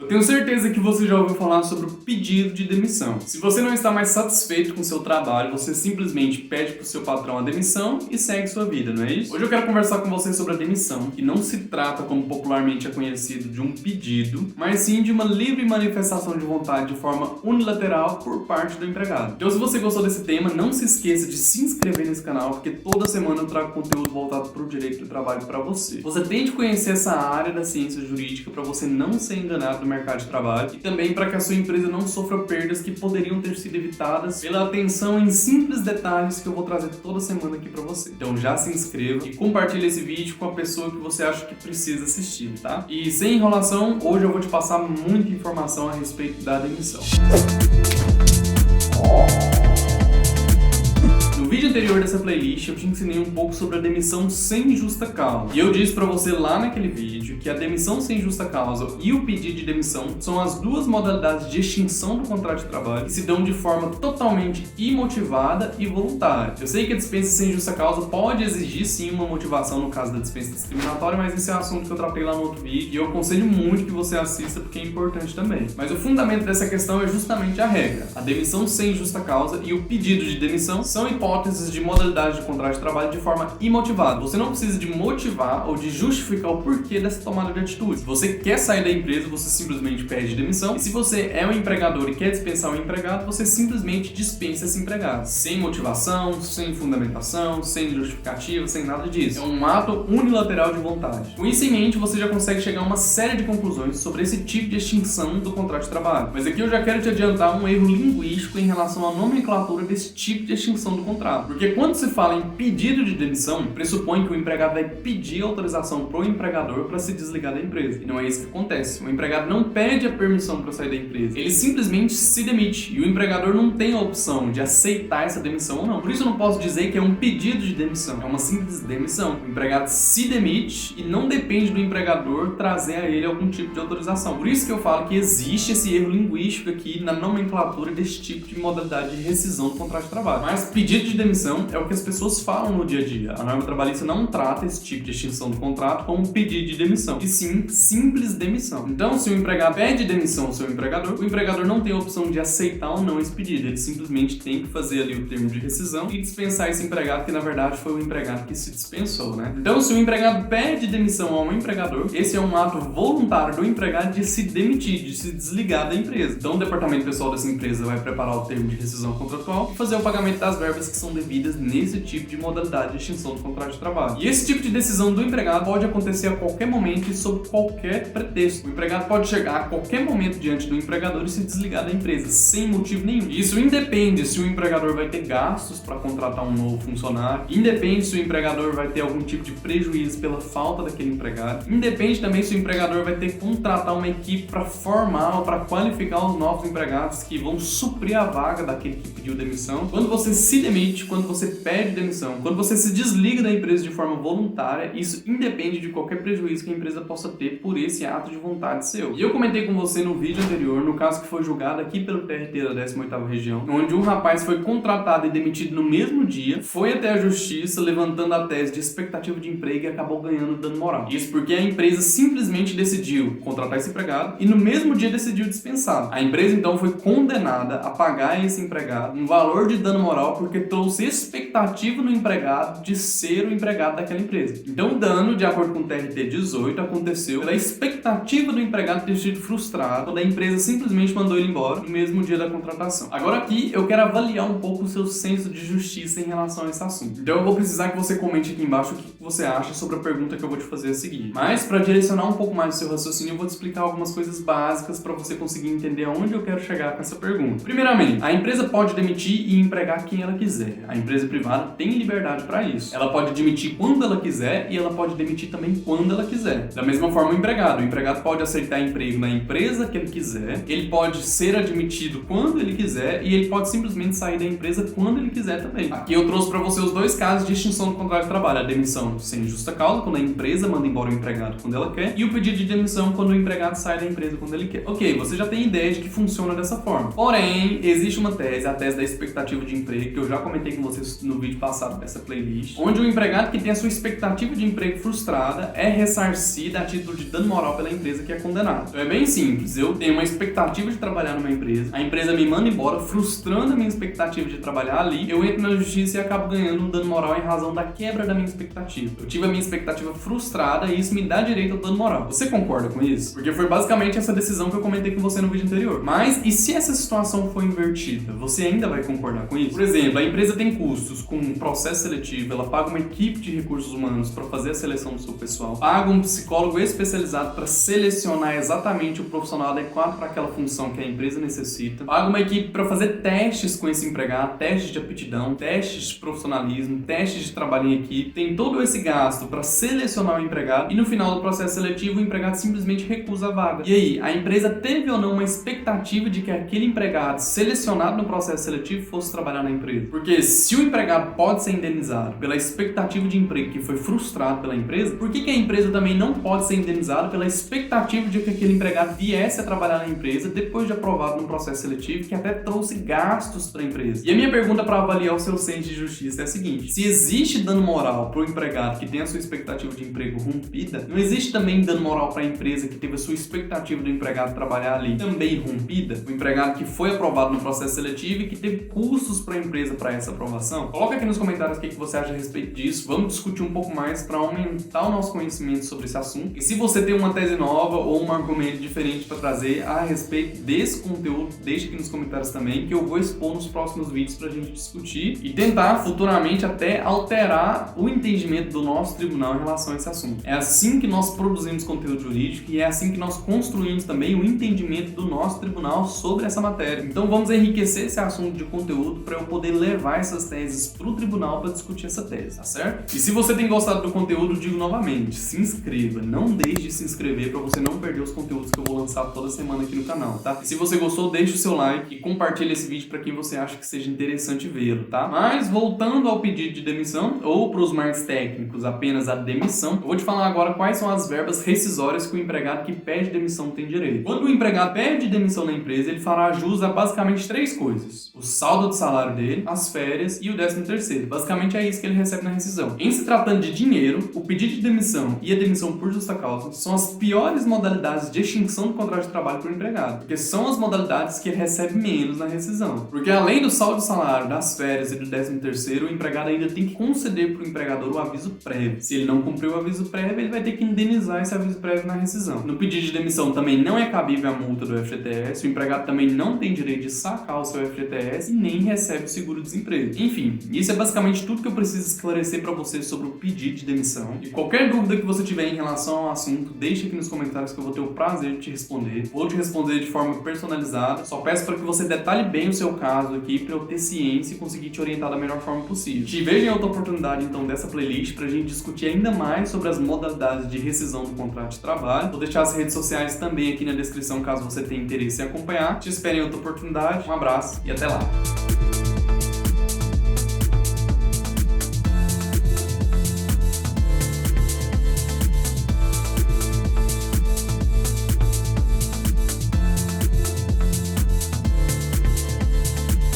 Eu tenho certeza que você já ouviu falar sobre o pedido de demissão. Se você não está mais satisfeito com o seu trabalho, você simplesmente pede para o seu patrão a demissão e segue sua vida, não é isso? Hoje eu quero conversar com você sobre a demissão, que não se trata, como popularmente é conhecido, de um pedido, mas sim de uma livre manifestação de vontade de forma unilateral por parte do empregado. Então, se você gostou desse tema, não se esqueça de se inscrever nesse canal, porque toda semana eu trago conteúdo voltado para o direito do trabalho para você. Você tem de conhecer essa área da ciência jurídica para você não ser enganado no mercado de trabalho e também para que a sua empresa não sofra perdas que poderiam ter sido evitadas pela atenção em simples detalhes que eu vou trazer toda semana aqui para você. Então já se inscreva e compartilhe esse vídeo com a pessoa que você acha que precisa assistir, tá? E sem enrolação, hoje eu vou te passar muita informação a respeito da demissão. No vídeo anterior dessa playlist, eu te ensinei um pouco sobre a demissão sem justa causa. E eu disse pra você lá naquele vídeo que a demissão sem justa causa e o pedido de demissão são as duas modalidades de extinção do contrato de trabalho que se dão de forma totalmente imotivada e voluntária. Eu sei que a dispensa sem justa causa pode exigir sim uma motivação no caso da dispensa discriminatória, mas esse é um assunto que eu tratei lá no outro vídeo e eu aconselho muito que você assista porque é importante também. Mas o fundamento dessa questão é justamente a regra. A demissão sem justa causa e o pedido de demissão são hipóteses de modalidade de contrato de trabalho de forma imotivada. Você não precisa de motivar ou de justificar o porquê dessa tomada de atitude. Se você quer sair da empresa, você simplesmente pede demissão. E se você é um empregador e quer dispensar um empregado, você simplesmente dispensa esse empregado. Sem motivação, sem fundamentação, sem justificativa, sem nada disso. É um ato unilateral de vontade. Com isso em mente, você já consegue chegar a uma série de conclusões sobre esse tipo de extinção do contrato de trabalho. Mas aqui eu já quero te adiantar um erro linguístico em relação à nomenclatura desse tipo de extinção do contrato. Porque quando se fala em pedido de demissão, pressupõe que o empregado vai pedir autorização para o empregador para se desligar da empresa. E não é isso que acontece. O empregado não pede a permissão para sair da empresa. Ele simplesmente se demite. E o empregador não tem a opção de aceitar essa demissão ou não. Por isso eu não posso dizer que é um pedido de demissão. É uma simples demissão. O empregado se demite e não depende do empregador trazer a ele algum tipo de autorização. Por isso que eu falo que existe esse erro linguístico aqui na nomenclatura desse tipo de modalidade de rescisão do contrato de trabalho. Mas pedido de demissão é o que as pessoas falam no dia a dia. A norma trabalhista não trata esse tipo de extinção do contrato como pedido de demissão, e sim simples demissão. Então, se o empregado pede demissão ao seu empregador, o empregador não tem a opção de aceitar ou não esse pedido. Ele simplesmente tem que fazer ali o termo de rescisão e dispensar esse empregado, que na verdade foi o empregado que se dispensou, né? Então, se o empregado pede demissão ao empregador, esse é um ato voluntário do empregado de se demitir, de se desligar da empresa. Então, o departamento pessoal dessa empresa vai preparar o termo de rescisão contratual e fazer o pagamento das verbas que são devidas nesse tipo de modalidade de extinção do contrato de trabalho. E esse tipo de decisão do empregado pode acontecer a qualquer momento e sob qualquer pretexto. O empregado pode chegar a qualquer momento diante do empregador e se desligar da empresa, sem motivo nenhum. Isso independe se o empregador vai ter gastos para contratar um novo funcionário, independe se o empregador vai ter algum tipo de prejuízo pela falta daquele empregado, independe também se o empregador vai ter que contratar uma equipe para formar ou para qualificar os novos empregados que vão suprir a vaga daquele que pediu demissão. Quando você se demite, quando você pede demissão, quando você se desliga da empresa de forma voluntária, isso independe de qualquer prejuízo que a empresa possa ter por esse ato de vontade seu. E eu comentei com você no vídeo anterior, no caso que foi julgado aqui pelo TRT da 18ª região, onde um rapaz foi contratado e demitido no mesmo dia, foi até a justiça levantando a tese de expectativa de emprego e acabou ganhando dano moral. Isso porque a empresa simplesmente decidiu contratar esse empregado e no mesmo dia decidiu dispensar. A empresa então foi condenada a pagar esse empregado um valor de dano moral porque trouxe expectativa no empregado de ser o empregado daquela empresa. Então o dano, de acordo com o TRT 18, aconteceu pela expectativa do empregado ter sido frustrado quando a empresa simplesmente mandou ele embora no mesmo dia da contratação. Agora aqui eu quero avaliar um pouco o seu senso de justiça em relação a esse assunto. Então eu vou precisar que você comente aqui embaixo o que você acha sobre a pergunta que eu vou te fazer a seguir. Mas para direcionar um pouco mais o seu raciocínio, eu vou te explicar algumas coisas básicas para você conseguir entender aonde eu quero chegar com essa pergunta. Primeiramente, a empresa pode demitir e empregar quem ela quiser. A empresa privada tem liberdade para isso. Ela pode demitir quando ela quiser e ela pode demitir também quando ela quiser. Da mesma forma o empregado pode aceitar emprego na empresa que ele quiser, ele pode ser admitido quando ele quiser e ele pode simplesmente sair da empresa quando ele quiser também. Aqui eu trouxe para você os dois casos de extinção do contrato de trabalho: a demissão sem justa causa, quando a empresa manda embora o empregado quando ela quer, e o pedido de demissão quando o empregado sai da empresa quando ele quer. Ok, você já tem ideia de que funciona dessa forma. Porém, existe uma tese, a tese da expectativa de emprego, que eu já comentei comentei com vocês no vídeo passado dessa playlist, onde o empregado que tem a sua expectativa de emprego frustrada é ressarcido a título de dano moral pela empresa que é condenado. Então é bem simples, eu tenho uma expectativa de trabalhar numa empresa, a empresa me manda embora, frustrando a minha expectativa de trabalhar ali, eu entro na justiça e acabo ganhando um dano moral em razão da quebra da minha expectativa. Eu tive a minha expectativa frustrada e isso me dá direito ao dano moral. Você concorda com isso? Porque foi basicamente essa decisão que eu comentei com você no vídeo anterior. Mas, e se essa situação for invertida? Você ainda vai concordar com isso? Por exemplo, a empresa tem custos com um processo seletivo, ela paga uma equipe de recursos humanos para fazer a seleção do seu pessoal, paga um psicólogo especializado para selecionar exatamente o profissional adequado para aquela função que a empresa necessita, paga uma equipe para fazer testes com esse empregado, testes de aptidão, testes de profissionalismo, testes de trabalho em equipe, tem todo esse gasto para selecionar o empregado e no final do processo seletivo o empregado simplesmente recusa a vaga. E aí, a empresa teve ou não uma expectativa de que aquele empregado selecionado no processo seletivo fosse trabalhar na empresa? Porque se o empregado pode ser indenizado pela expectativa de emprego que foi frustrado pela empresa, por que a empresa também não pode ser indenizada pela expectativa de que aquele empregado viesse a trabalhar na empresa depois de aprovado no processo seletivo que até trouxe gastos para a empresa? E a minha pergunta para avaliar o seu senso de justiça é a seguinte: se existe dano moral para o empregado que tem a sua expectativa de emprego rompida, não existe também dano moral para a empresa que teve a sua expectativa do empregado trabalhar ali também rompida? O empregado que foi aprovado no processo seletivo e que teve custos para a empresa para essa aprovação? Coloca aqui nos comentários o que você acha a respeito disso. Vamos discutir um pouco mais para aumentar o nosso conhecimento sobre esse assunto. E se você tem uma tese nova ou um argumento diferente para trazer a respeito desse conteúdo, deixe aqui nos comentários também, que eu vou expor nos próximos vídeos para a gente discutir e tentar futuramente até alterar o entendimento do nosso tribunal em relação a esse assunto. É assim que nós produzimos conteúdo jurídico e é assim que nós construímos também o entendimento do nosso tribunal sobre essa matéria. Então vamos enriquecer esse assunto de conteúdo para eu poder levar essas teses para o tribunal para discutir essa tese, tá certo? E se você tem gostado do conteúdo, digo novamente, se inscreva, não deixe de se inscrever para você não perder os conteúdos que eu vou lançar toda semana aqui no canal, tá? E se você gostou, deixe o seu like e compartilhe esse vídeo para quem você acha que seja interessante vê-lo, tá? Mas voltando ao pedido de demissão, ou para os mais técnicos, apenas a demissão, eu vou te falar agora quais são as verbas rescisórias que o empregado que pede demissão tem direito. Quando o empregado pede demissão na empresa, ele fará jus a basicamente 3 coisas: o saldo de salário dele, as férias e o 13º. Basicamente é isso que ele recebe na rescisão. Em se tratando de dinheiro, o pedido de demissão e a demissão por justa causa são as piores modalidades de extinção do contrato de trabalho para o empregado, porque são as modalidades que ele recebe menos na rescisão. Porque além do saldo de salário, das férias e do 13º, o empregado ainda tem que conceder para o empregador o aviso prévio. Se ele não cumprir o aviso prévio, ele vai ter que indenizar esse aviso prévio na rescisão. No pedido de demissão também não é cabível a multa do FGTS, o empregado também não tem direito de sacar o seu FGTS e nem recebe o seguro-desemprego. Enfim, isso é basicamente tudo que eu preciso esclarecer para vocês sobre o pedido de demissão. E qualquer dúvida que você tiver em relação ao assunto, deixe aqui nos comentários que eu vou ter o prazer de te responder. Vou te responder de forma personalizada. Só peço para que você detalhe bem o seu caso aqui para eu ter ciência e conseguir te orientar da melhor forma possível. Te vejo em outra oportunidade então dessa playlist para a gente discutir ainda mais sobre as modalidades de rescisão do contrato de trabalho. Vou deixar as redes sociais também aqui na descrição caso você tenha interesse em acompanhar. Te espero em outra oportunidade. Um abraço e até lá!